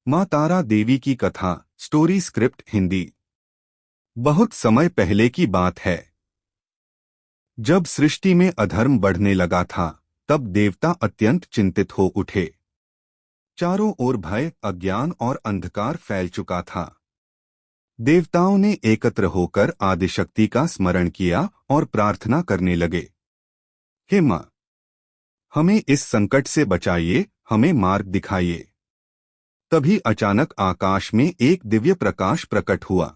माँ तारा देवी की कथा। Story script Hindi. बहुत समय पहले की बात है, जब सृष्टि में अधर्म बढ़ने लगा था, तब देवता अत्यंत चिंतित हो उठे। चारों ओर भय, अज्ञान और अंधकार फैल चुका था। देवताओं ने एकत्र होकर आदिशक्ति का स्मरण किया और प्रार्थना करने लगे, हे माँ, हमें इस संकट से बचाइए, हमें मार्ग दिखाइए। तभी अचानक आकाश में एक दिव्य प्रकाश प्रकट हुआ।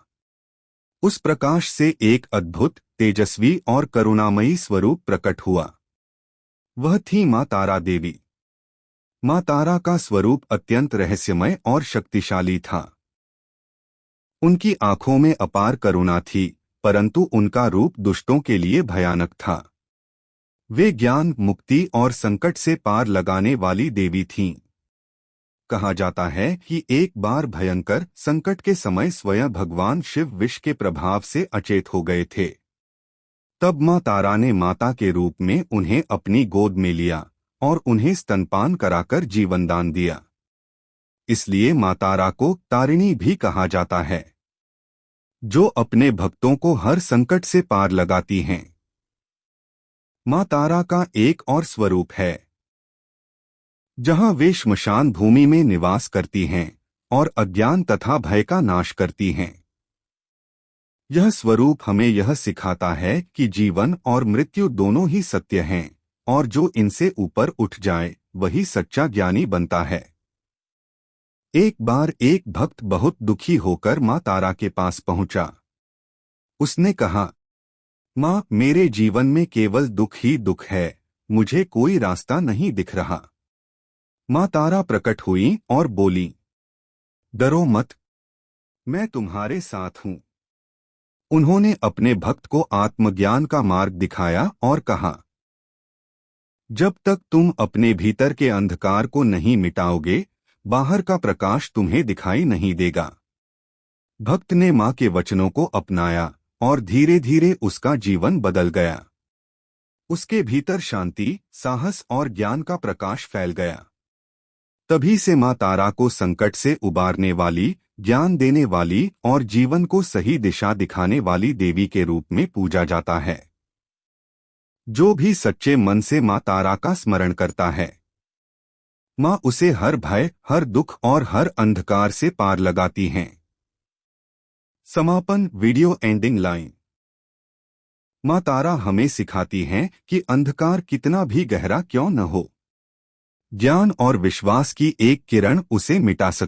उस प्रकाश से एक अद्भुत, तेजस्वी और करुणामयी स्वरूप प्रकट हुआ। वह थी माँ तारा देवी। माँ तारा का स्वरूप अत्यंत रहस्यमय और शक्तिशाली था। उनकी आंखों में अपार करुणा थी, परंतु उनका रूप दुष्टों के लिए भयानक था। वे ज्ञान, मुक्ति और संकट से पार लगाने वाली देवी थीं। कहा जाता है कि एक बार भयंकर संकट के समय स्वयं भगवान शिव विष के प्रभाव से अचेत हो गए थे। तब माँ तारा ने माता के रूप में उन्हें अपनी गोद में लिया और उन्हें स्तनपान कराकर जीवन दान दिया। इसलिए माँ तारा को तारिणी भी कहा जाता है, जो अपने भक्तों को हर संकट से पार लगाती हैं। माँ तारा का एक और स्वरूप है, जहाँ वे श्मशान भूमि में निवास करती हैं और अज्ञान तथा भय का नाश करती हैं। यह स्वरूप हमें यह सिखाता है कि जीवन और मृत्यु दोनों ही सत्य हैं, और जो इनसे ऊपर उठ जाए वही सच्चा ज्ञानी बनता है। एक बार एक भक्त बहुत दुखी होकर माँ तारा के पास पहुंचा। उसने कहा, माँ, मेरे जीवन में केवल दुख ही दुख है, मुझे कोई रास्ता नहीं दिख रहा। माँ तारा प्रकट हुई और बोली, डरो मत, मैं तुम्हारे साथ हूँ। उन्होंने अपने भक्त को आत्मज्ञान का मार्ग दिखाया और कहा, जब तक तुम अपने भीतर के अंधकार को नहीं मिटाओगे, बाहर का प्रकाश तुम्हें दिखाई नहीं देगा। भक्त ने माँ के वचनों को अपनाया और धीरे धीरे उसका जीवन बदल गया। उसके भीतर शांति, साहस और ज्ञान का प्रकाश फैल गया। तभी से माँ तारा को संकट से उबारने वाली, ज्ञान देने वाली और जीवन को सही दिशा दिखाने वाली देवी के रूप में पूजा जाता है। जो भी सच्चे मन से माँ तारा का स्मरण करता है, माँ उसे हर भय, हर दुख और हर अंधकार से पार लगाती हैं। समापन वीडियो एंडिंग लाइन। माँ तारा हमें सिखाती हैं कि अंधकार कितना भी गहरा क्यों न हो, ज्ञान और विश्वास की एक किरण उसे मिटा सकती है।